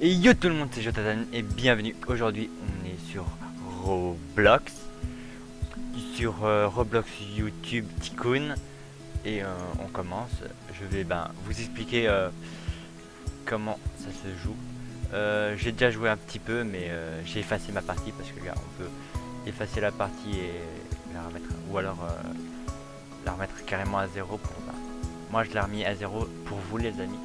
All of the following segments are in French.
Et yo tout le monde, c'est Jotatan et bienvenue. Aujourd'hui on est sur Roblox, Roblox YouTube Tycoon. Et on commence. Je vais vous expliquer comment ça se joue. J'ai déjà joué un petit peu, mais j'ai effacé ma partie parce que là on peut effacer la partie et la remettre, ou alors la remettre carrément à zéro pour moi je l'ai remis à zéro pour vous les amis.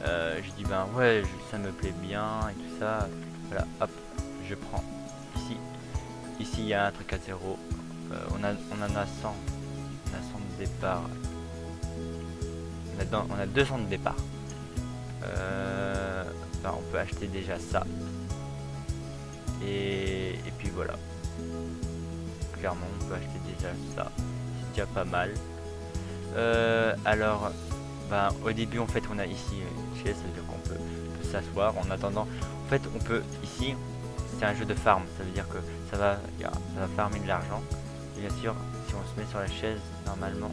Je dis ouais ça me plaît bien et tout ça. Voilà, hop, je prends ici il y a un truc à zéro. On en a 100, on a 100 de départ, on a 200 de départ. On peut acheter déjà ça et puis voilà, clairement on peut acheter déjà ça, c'est déjà pas mal. Alors au début en fait on a ici une chaise, ça veut dire qu'on peut s'asseoir en attendant. En fait on peut ici, c'est un jeu de farm, ça veut dire que ça va farmer de l'argent. Et bien sûr si on se met sur la chaise, normalement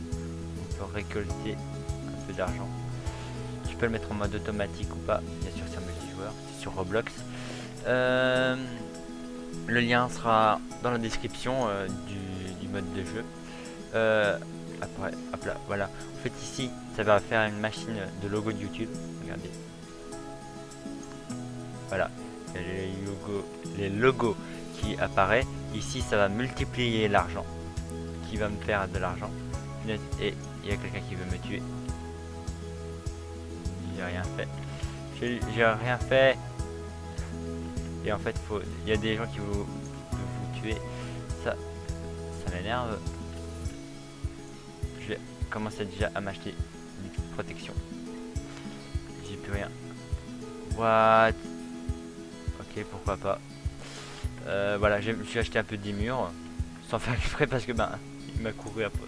on peut récolter un peu d'argent. Je peux le mettre en mode automatique ou pas, bien sûr c'est un multijoueur, c'est sur Roblox. Le lien sera dans la description du mode de jeu. Après, hop là, voilà. En fait ici, ça va faire une machine de logo de YouTube. Regardez. Voilà. Les logos qui apparaissent. Ici, ça va multiplier l'argent. Qui va me faire de l'argent. Et il y a quelqu'un qui veut me tuer. J'ai rien fait. J'ai rien fait. Et en fait, il y a des gens qui veulent vous tuer. Ça m'énerve. Je vais commencer déjà à m'acheter une petite protection. J'ai plus rien. What? Ok, pourquoi pas. Voilà, je me suis acheté un peu des murs sans faire exprès parce que il m'a couru après.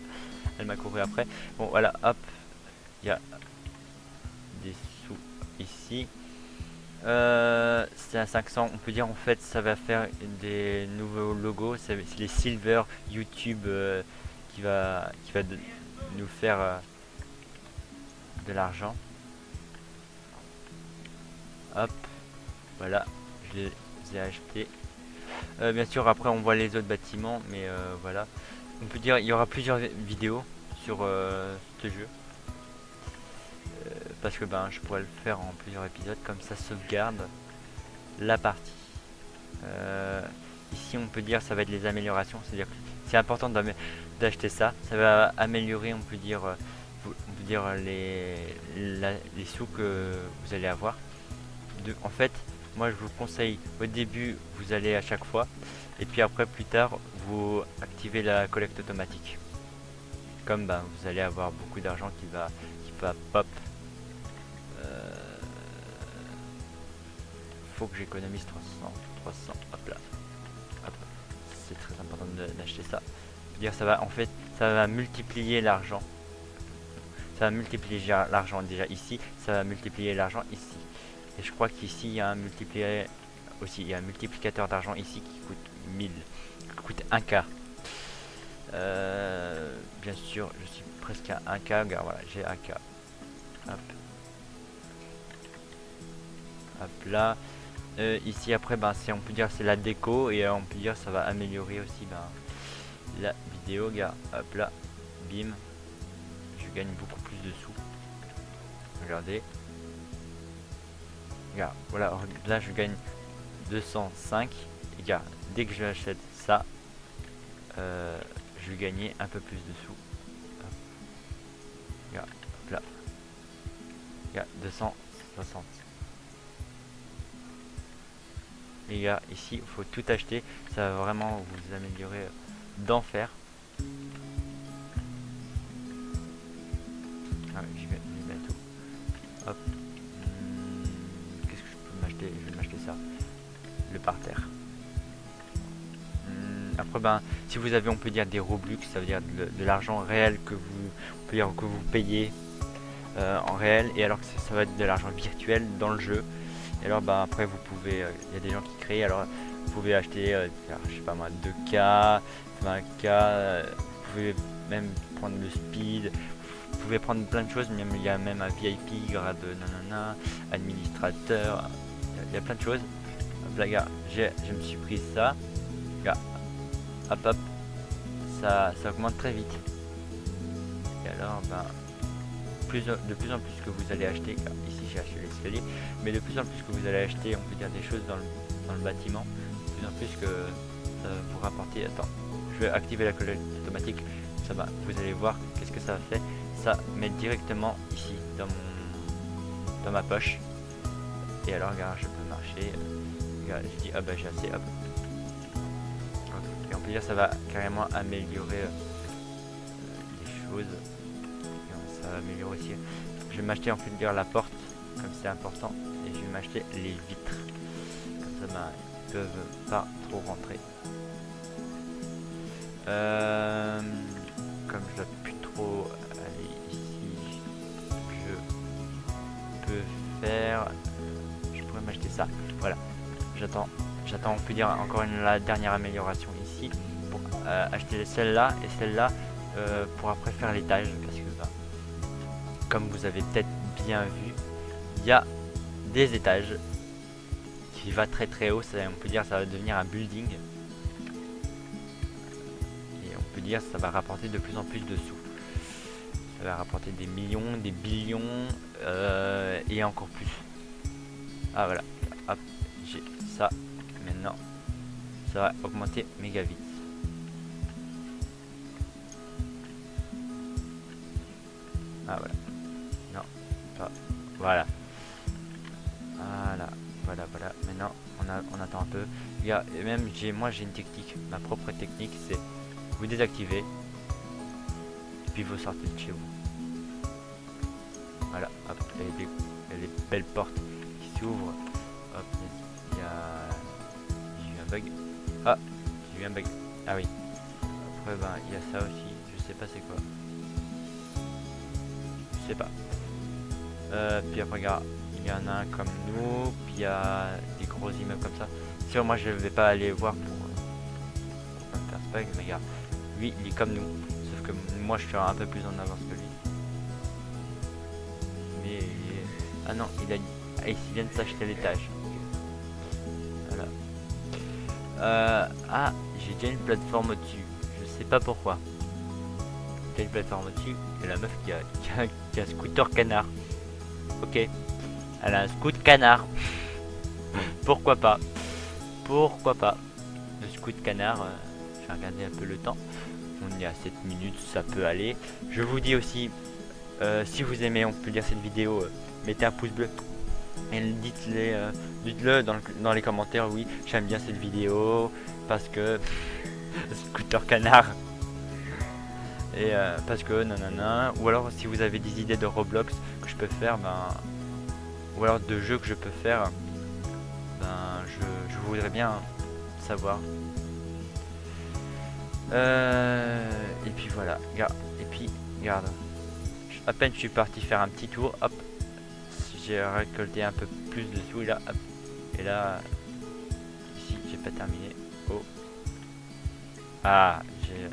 Elle m'a couru après. Bon voilà, hop. Il y a des sous ici. C'est à 500. On peut dire en fait ça va faire des nouveaux logos. C'est les Silver YouTube qui va nous faire de l'argent. Hop, voilà, je les ai achetés. Bien sûr après on voit les autres bâtiments, mais voilà, on peut dire il y aura plusieurs vidéos sur ce jeu, parce que je pourrais le faire en plusieurs épisodes, comme ça sauvegarde la partie. Ici on peut dire ça va être les améliorations, c'est à dire que c'est important d'acheter ça, ça va améliorer on peut dire les sous que vous allez avoir. En fait moi je vous conseille au début vous allez à chaque fois, et puis après plus tard vous activez la collecte automatique, comme vous allez avoir beaucoup d'argent qui va pop. Faut que j'économise 300, hop là, hop, c'est très important d'acheter ça. Dire ça va en fait ça va multiplier l'argent, ça va multiplier l'argent déjà ici, ça va multiplier l'argent ici, et je crois qu'ici il y a un multiplier aussi, il y a un multiplicateur d'argent ici qui coûte 1000, qui coûte 1K. Bien sûr je suis presque à 1K, regarde, voilà j'ai 1K, hop, hop là. Ici après on peut dire c'est la déco, et on peut dire ça va améliorer aussi la vidéo, regarde, hop là, bim, je gagne beaucoup plus de sous, regardez, regarde, voilà, là je gagne 205, et regarde, dès que je achète ça, je vais gagner un peu plus de sous, hop. Regarde, hop là, regarde, 260. Les gars, ici il faut tout acheter, ça va vraiment vous améliorer d'enfer. Ah, j'y vais bientôt. Hop. Qu'est-ce que je peux m'acheter? Je vais m'acheter ça. Le parterre. Après, ben, si vous avez, on peut dire, des Robux, ça veut dire de l'argent réel que vous payez en réel, et alors que ça va être de l'argent virtuel dans le jeu. Et alors, ben, après, vous pouvez, il y a des gens qui créent, alors vous pouvez acheter, je sais pas moi, 2K, 20K, vous pouvez même prendre le speed, vous pouvez prendre plein de choses, même il y a même un VIP, grade nanana, administrateur, il y a plein de choses. Hop là, gars, je me suis pris ça, gars, hop hop, ça augmente très vite. Et alors, ben, de plus en plus que vous allez acheter, car ici j'ai acheté l'escalier, mais de plus en plus que vous allez acheter, on peut dire des choses dans le bâtiment, de plus en plus que ça va vous rapporter. Attends, je vais activer la collecte automatique, ça va, vous allez voir qu'est-ce que ça fait. Ça met directement ici dans ma poche. Et alors regarde, je peux marcher, regarde, je dis ah bah j'ai assez, hop. Et on peut dire ça va carrément améliorer les choses. Ça va améliorer aussi. Je vais m'acheter en fait dire la porte, comme c'est important, et je vais m'acheter les vitres. Comme ça, ben, ils peuvent pas trop rentrer. Comme je dois plus trop aller ici, je peux faire. Je pourrais m'acheter ça. Voilà. J'attends, on peut dire encore la dernière amélioration ici pour acheter celle-là et celle-là pour après faire l'étage, parce que ben, comme vous avez peut-être bien vu, il y a des étages qui va très très haut. On peut dire ça va devenir un building. Et on peut dire ça va rapporter de plus en plus de sous. Ça va rapporter des millions, des billions et encore plus. Ah voilà, hop, j'ai ça. Maintenant, ça va augmenter méga vite. Ah voilà. Non, pas. Voilà. Voilà. Maintenant, on attend un peu. Il y a, et même, moi j'ai une technique. Ma propre technique, c'est vous désactivez. Et puis vous sortez de chez vous. Voilà, hop, il y a des belles portes qui s'ouvrent. Hop, il y a. J'ai eu un bug. Ah, j'ai eu un bug. Ah oui. Après, ben, il y a ça aussi. Je sais pas c'est quoi. Je sais pas. Puis après, regarde, il y en a un comme nous, puis il y a des gros immeubles comme ça. Sûr, moi je vais pas aller voir pour me faire spag, mais regarde, lui il est comme nous, sauf que moi je suis un peu plus en avance que lui. Mais ah non, il vient de s'acheter l'étage. Voilà. Ah, j'ai déjà une plateforme au-dessus. Je sais pas pourquoi. J'ai une plateforme au-dessus et la meuf qui a un scooter canard. Ok, elle a un scoot canard. Pourquoi pas? Pourquoi pas? Le scoot canard, je vais regarder un peu le temps. On est à 7 minutes, ça peut aller. Je vous dis aussi, si vous aimez, on peut dire cette vidéo, mettez un pouce bleu. Et dites-le dans les commentaires, oui, j'aime bien cette vidéo, parce que... scooter canard. Et parce que nanana. Ou alors si vous avez des idées de Roblox que je peux faire, ben, ou alors de jeux que je peux faire, ben je voudrais bien savoir. Et puis voilà, et puis regarde, à peine je suis parti faire un petit tour, hop, j'ai récolté un peu plus de sous là, hop, et là ici j'ai pas terminé. Oh, ah, j'ai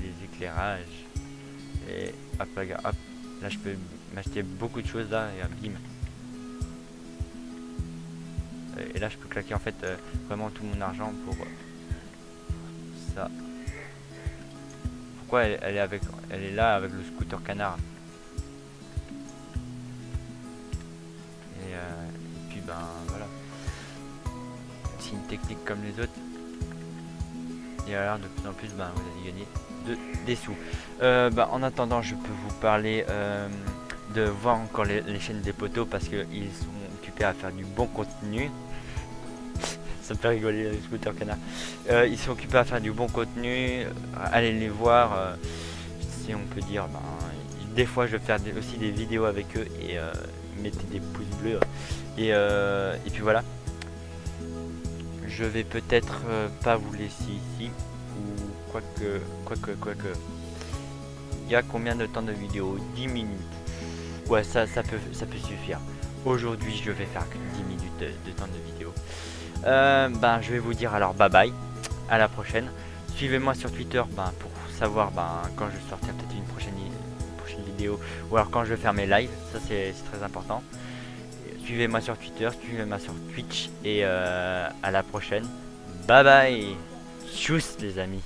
les éclairages et hop là, hop, là je peux m'acheter beaucoup de choses là et bim, et là je peux claquer en fait vraiment tout mon argent pour ça. Pourquoi elle est là avec le scooter canard, et puis ben voilà, c'est une technique comme les autres. Et alors de plus en plus, ben, vous allez gagner des sous. En attendant, je peux vous parler de voir encore les chaînes des potos, parce qu'ils sont occupés à faire du bon contenu. Ça me fait rigoler les scooters canard. Ils sont occupés à faire du bon contenu. Allez les voir. si on peut dire. Ben, des fois je vais faire aussi des vidéos avec eux et mettez des pouces bleus et puis voilà. Je vais peut-être pas vous laisser ici ou quoique. Il y a combien de temps de vidéo? 10 minutes. Ouais, ça peut suffire. Aujourd'hui je vais faire 10 minutes de temps de vidéo. Ben je vais vous dire alors bye bye, à la prochaine. Suivez-moi sur Twitter pour savoir quand je sortirai peut-être une prochaine vidéo ou alors quand je vais faire mes lives, ça c'est très important. Suivez-moi sur Twitter, suivez-moi sur Twitch et à la prochaine. Bye bye. Tchuss les amis.